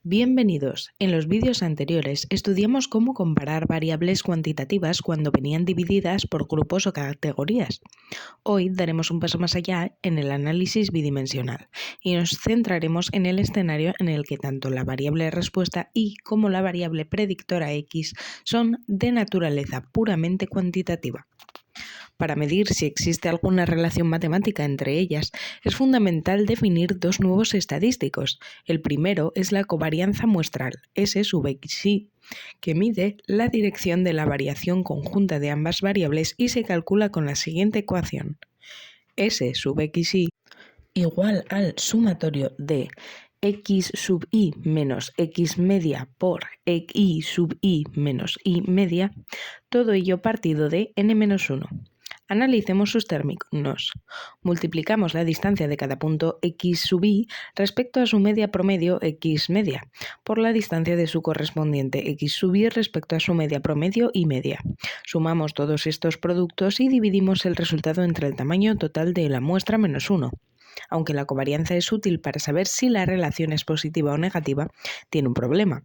Bienvenidos. En los vídeos anteriores estudiamos cómo comparar variables cuantitativas cuando venían divididas por grupos o categorías. Hoy daremos un paso más allá en el análisis bidimensional y nos centraremos en el escenario en el que tanto la variable respuesta y como la variable predictora x son de naturaleza puramente cuantitativa. Para medir si existe alguna relación matemática entre ellas, es fundamental definir dos nuevos estadísticos. El primero es la covarianza muestral, S sub xi, que mide la dirección de la variación conjunta de ambas variables y se calcula con la siguiente ecuación. S sub xi igual al sumatorio de x sub i menos x media por y sub i menos y media, todo ello partido de n-1. Analicemos sus términos. Multiplicamos la distancia de cada punto x sub i respecto a su media promedio x media por la distancia de su correspondiente x sub i respecto a su media promedio y media. Sumamos todos estos productos y dividimos el resultado entre el tamaño total de la muestra menos 1. Aunque la covarianza es útil para saber si la relación es positiva o negativa, tiene un problema.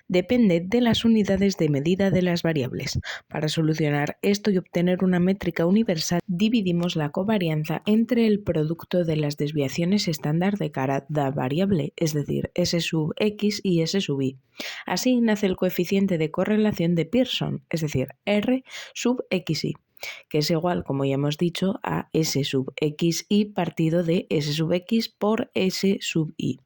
Depende de las unidades de medida de las variables. Para solucionar esto y obtener una métrica universal, dividimos la covarianza entre el producto de las desviaciones estándar de cada variable, es decir, S sub x y S sub i. Así nace el coeficiente de correlación de Pearson, es decir, R sub xi, que es igual, como ya hemos dicho, a S sub xi partido de S sub x por S sub i.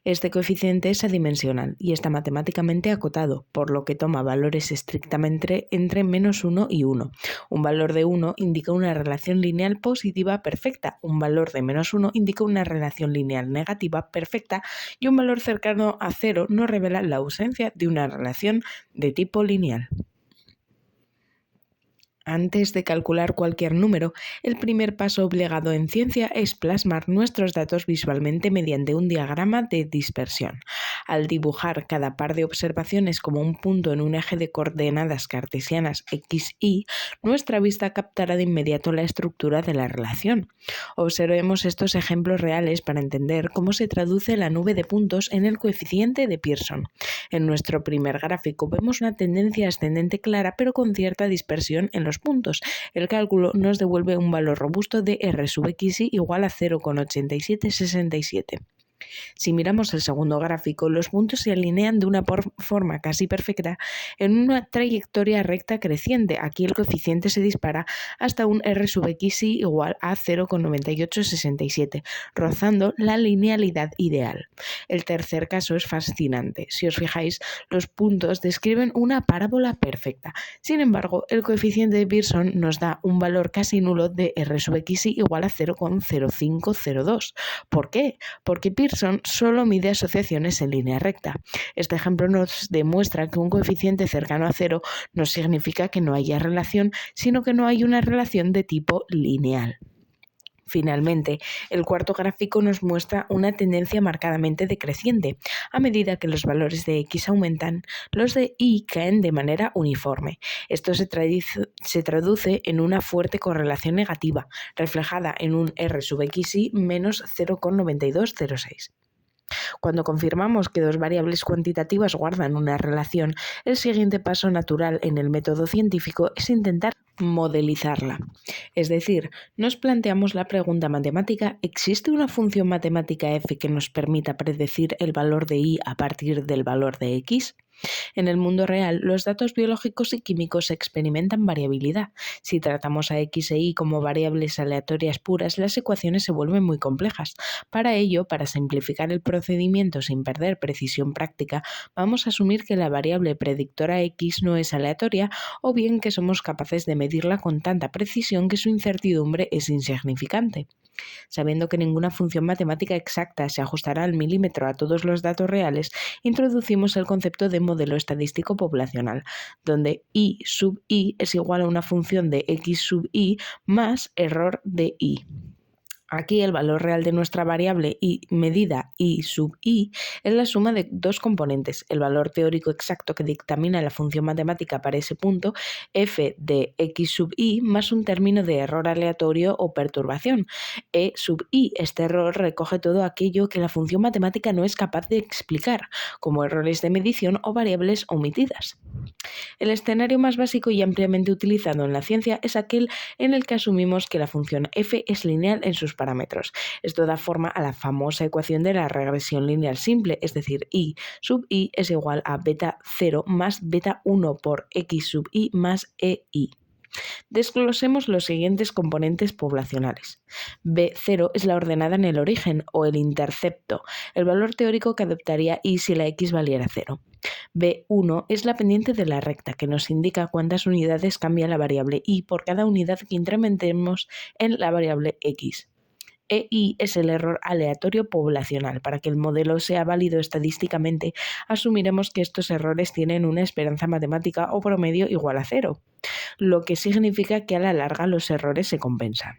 Este coeficiente es adimensional y está matemáticamente acotado, por lo que toma valores estrictamente entre menos 1 y 1. Un valor de 1 indica una relación lineal positiva perfecta, un valor de menos 1 indica una relación lineal negativa perfecta y un valor cercano a 0 nos revela la ausencia de una relación de tipo lineal. Antes de calcular cualquier número, el primer paso obligado en ciencia es plasmar nuestros datos visualmente mediante un diagrama de dispersión. Al dibujar cada par de observaciones como un punto en un eje de coordenadas cartesianas x, y, nuestra vista captará de inmediato la estructura de la relación. Observemos estos ejemplos reales para entender cómo se traduce la nube de puntos en el coeficiente de Pearson. En nuestro primer gráfico vemos una tendencia ascendente clara pero con cierta dispersión en los puntos. El cálculo nos devuelve un valor robusto de R sub xi igual a 0,8767. Si miramos el segundo gráfico, los puntos se alinean de una forma casi perfecta en una trayectoria recta creciente. Aquí el coeficiente se dispara hasta un R sub xi igual a 0,9867, rozando la linealidad ideal. El tercer caso es fascinante. Si os fijáis, los puntos describen una parábola perfecta. Sin embargo, el coeficiente de Pearson nos da un valor casi nulo de R sub xi igual a 0,0502. ¿Por qué? Porque Pearson solo mide asociaciones en línea recta. Este ejemplo nos demuestra que un coeficiente cercano a 0 no significa que no haya relación, sino que no hay una relación de tipo lineal. Finalmente, el cuarto gráfico nos muestra una tendencia marcadamente decreciente. A medida que los valores de x aumentan, los de y caen de manera uniforme. Esto se traduce en una fuerte correlación negativa, reflejada en un R sub xi menos 0,9206. Cuando confirmamos que dos variables cuantitativas guardan una relación, el siguiente paso natural en el método científico es intentar modelizarla. Es decir, nos planteamos la pregunta matemática: ¿existe una función matemática f que nos permita predecir el valor de y a partir del valor de x? En el mundo real, los datos biológicos y químicos experimentan variabilidad. Si tratamos a x e y como variables aleatorias puras, las ecuaciones se vuelven muy complejas. Para ello, para simplificar el procedimiento sin perder precisión práctica, vamos a asumir que la variable predictora x no es aleatoria, o bien que somos capaces de medirla con tanta precisión que su incertidumbre es insignificante. Sabiendo que ninguna función matemática exacta se ajustará al milímetro a todos los datos reales, introducimos el concepto de modelo estadístico poblacional, donde y sub i es igual a una función de x sub i más error de y. Aquí el valor real de nuestra variable y medida y sub i es la suma de dos componentes, el valor teórico exacto que dictamina la función matemática para ese punto, f de x sub i, más un término de error aleatorio o perturbación, e sub i. Este error recoge todo aquello que la función matemática no es capaz de explicar, como errores de medición o variables omitidas. El escenario más básico y ampliamente utilizado en la ciencia es aquel en el que asumimos que la función f es lineal en sus parámetros. Esto da forma a la famosa ecuación de la regresión lineal simple, es decir, y sub i es igual a beta 0 más beta 1 por x sub i más ei. Desglosemos los siguientes componentes poblacionales. B0 es la ordenada en el origen o el intercepto, el valor teórico que adoptaría i si la x valiera 0. B1 es la pendiente de la recta, que nos indica cuántas unidades cambia la variable y por cada unidad que incrementemos en la variable x. EI es el error aleatorio poblacional. Para que el modelo sea válido estadísticamente, asumiremos que estos errores tienen una esperanza matemática o promedio igual a 0, lo que significa que a la larga los errores se compensan.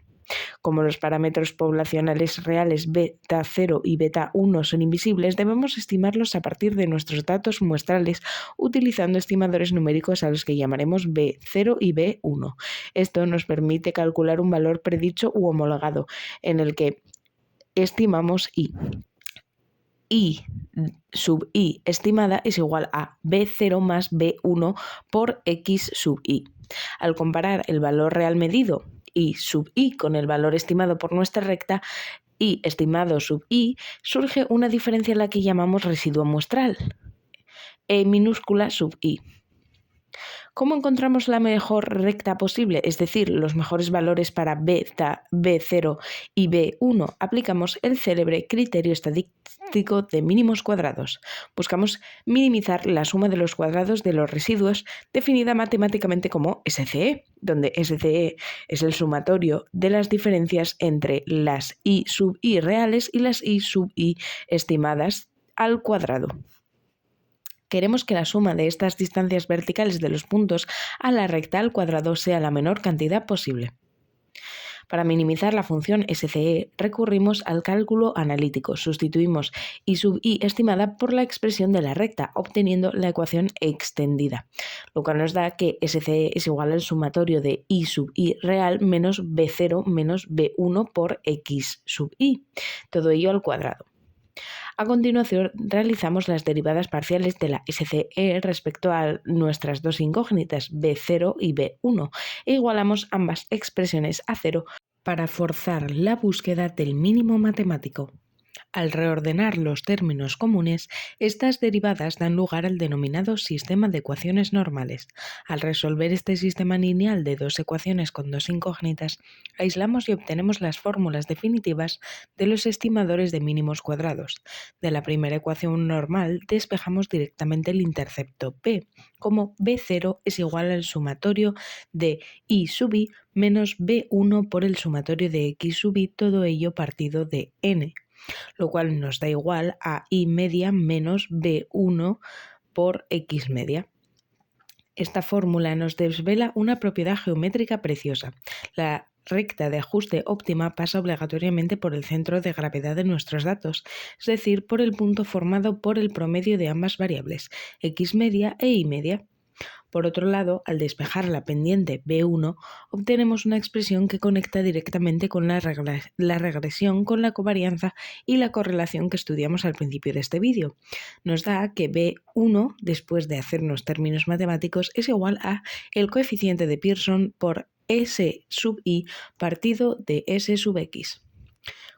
Como los parámetros poblacionales reales beta 0 y beta 1 son invisibles, debemos estimarlos a partir de nuestros datos muestrales utilizando estimadores numéricos a los que llamaremos B0 y B1. Esto nos permite calcular un valor predicho u homologado, en el que estimamos i. I sub i estimada es igual a B0 más B1 por x sub i. Al comparar el valor real medido i sub i con el valor estimado por nuestra recta i estimado sub i, surge una diferencia a la que llamamos residuo muestral, e minúscula sub i. ¿Cómo encontramos la mejor recta posible? Es decir, los mejores valores para beta, B0 y B1. Aplicamos el célebre criterio estadístico de mínimos cuadrados. Buscamos minimizar la suma de los cuadrados de los residuos, definida matemáticamente como SCE, donde SCE es el sumatorio de las diferencias entre las i sub i reales y las i sub i estimadas al cuadrado. Queremos que la suma de estas distancias verticales de los puntos a la recta al cuadrado sea la menor cantidad posible. Para minimizar la función SCE recurrimos al cálculo analítico. Sustituimos i sub i estimada por la expresión de la recta, obteniendo la ecuación extendida, lo que nos da que SCE es igual al sumatorio de i sub i real menos B0 menos B1 por x sub i, todo ello al cuadrado. A continuación, realizamos las derivadas parciales de la SCE respecto a nuestras dos incógnitas B0 y B1 e igualamos ambas expresiones a 0 para forzar la búsqueda del mínimo matemático. Al reordenar los términos comunes, estas derivadas dan lugar al denominado sistema de ecuaciones normales. Al resolver este sistema lineal de dos ecuaciones con dos incógnitas, aislamos y obtenemos las fórmulas definitivas de los estimadores de mínimos cuadrados. De la primera ecuación normal, despejamos directamente el intercepto P, como B0 es igual al sumatorio de i sub i menos B1 por el sumatorio de x sub i, todo ello partido de n, lo cual nos da igual a i media menos B1 por x media. Esta fórmula nos desvela una propiedad geométrica preciosa. La recta de ajuste óptima pasa obligatoriamente por el centro de gravedad de nuestros datos, es decir, por el punto formado por el promedio de ambas variables, x media e y media. Por otro lado, al despejar la pendiente B1, obtenemos una expresión que conecta directamente con la regresión, con la covarianza y la correlación que estudiamos al principio de este vídeo. Nos da que B1, después de hacernos términos matemáticos, es igual a el coeficiente de Pearson por S sub i partido de S sub x.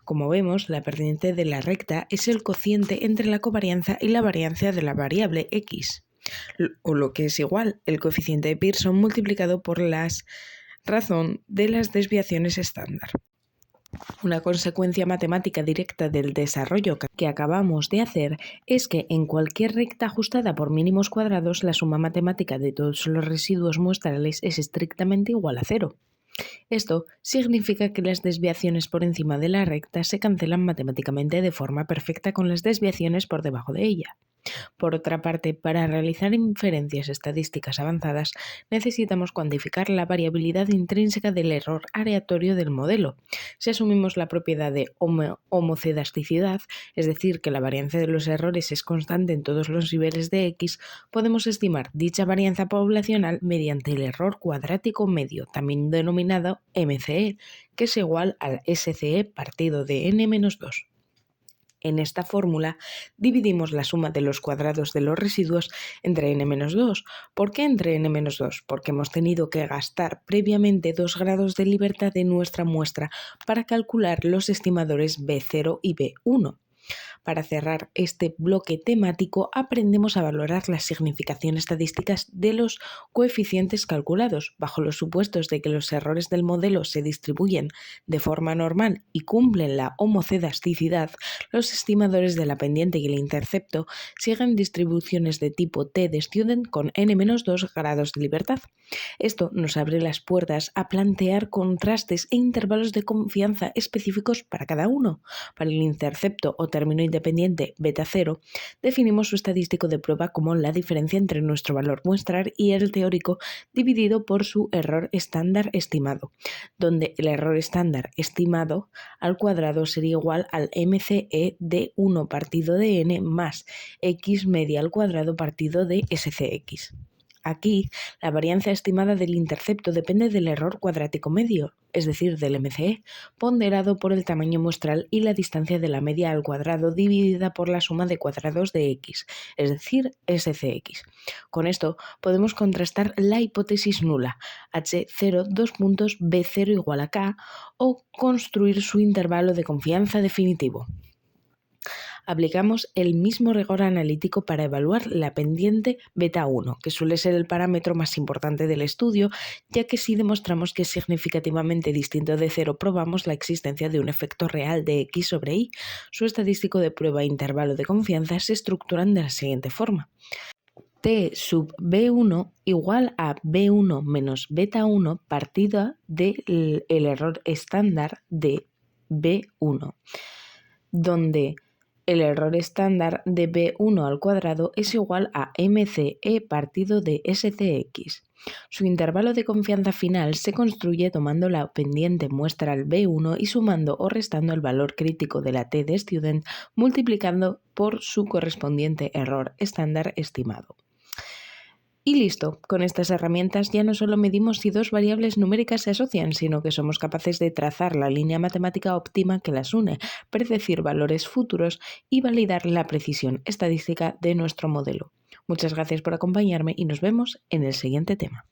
Como vemos, la pendiente de la recta es el cociente entre la covarianza y la varianza de la variable x, o lo que es igual, el coeficiente de Pearson multiplicado por la razón de las desviaciones estándar. Una consecuencia matemática directa del desarrollo que acabamos de hacer es que en cualquier recta ajustada por mínimos cuadrados, la suma matemática de todos los residuos muestrales es estrictamente igual a 0. Esto significa que las desviaciones por encima de la recta se cancelan matemáticamente de forma perfecta con las desviaciones por debajo de ella. Por otra parte, para realizar inferencias estadísticas avanzadas, necesitamos cuantificar la variabilidad intrínseca del error aleatorio del modelo. Si asumimos la propiedad de homocedasticidad, es decir, que la varianza de los errores es constante en todos los niveles de X, podemos estimar dicha varianza poblacional mediante el error cuadrático medio, también denominado MCE, que es igual al SCE partido de n-2. En esta fórmula dividimos la suma de los cuadrados de los residuos entre n-2. ¿Por qué entre n-2? Porque hemos tenido que gastar previamente 2 grados de libertad de nuestra muestra para calcular los estimadores B0 y B1. Para cerrar este bloque temático, aprendemos a valorar la significación estadística de los coeficientes calculados, bajo los supuestos de que los errores del modelo se distribuyen de forma normal y cumplen la homocedasticidad. Los estimadores de la pendiente y el intercepto siguen distribuciones de tipo T de Student con n-2 grados de libertad. Esto nos abre las puertas a plantear contrastes e intervalos de confianza específicos para cada uno. Para el intercepto o término independiente beta 0, definimos su estadístico de prueba como la diferencia entre nuestro valor muestral y el teórico dividido por su error estándar estimado, donde el error estándar estimado al cuadrado sería igual al MCE de 1 partido de n más x media al cuadrado partido de SCX. Aquí, la varianza estimada del intercepto depende del error cuadrático medio, es decir, del MCE, ponderado por el tamaño muestral y la distancia de la media al cuadrado dividida por la suma de cuadrados de X, es decir, SCX. Con esto podemos contrastar la hipótesis nula, H0 B0 igual a K, o construir su intervalo de confianza definitivo. Aplicamos el mismo rigor analítico para evaluar la pendiente beta 1, que suele ser el parámetro más importante del estudio, ya que si demostramos que es significativamente distinto de 0, probamos la existencia de un efecto real de X sobre Y. Su estadístico de prueba e intervalo de confianza se estructuran de la siguiente forma. T sub B1 igual a B1 menos beta 1 partida del error estándar de B1, donde el error estándar de B1 al cuadrado es igual a MCE partido de SCX. Su intervalo de confianza final se construye tomando la pendiente muestral B1 y sumando o restando el valor crítico de la T de Student multiplicando por su correspondiente error estándar estimado. Y listo, con estas herramientas ya no solo medimos si dos variables numéricas se asocian, sino que somos capaces de trazar la línea matemática óptima que las une, predecir valores futuros y validar la precisión estadística de nuestro modelo. Muchas gracias por acompañarme y nos vemos en el siguiente tema.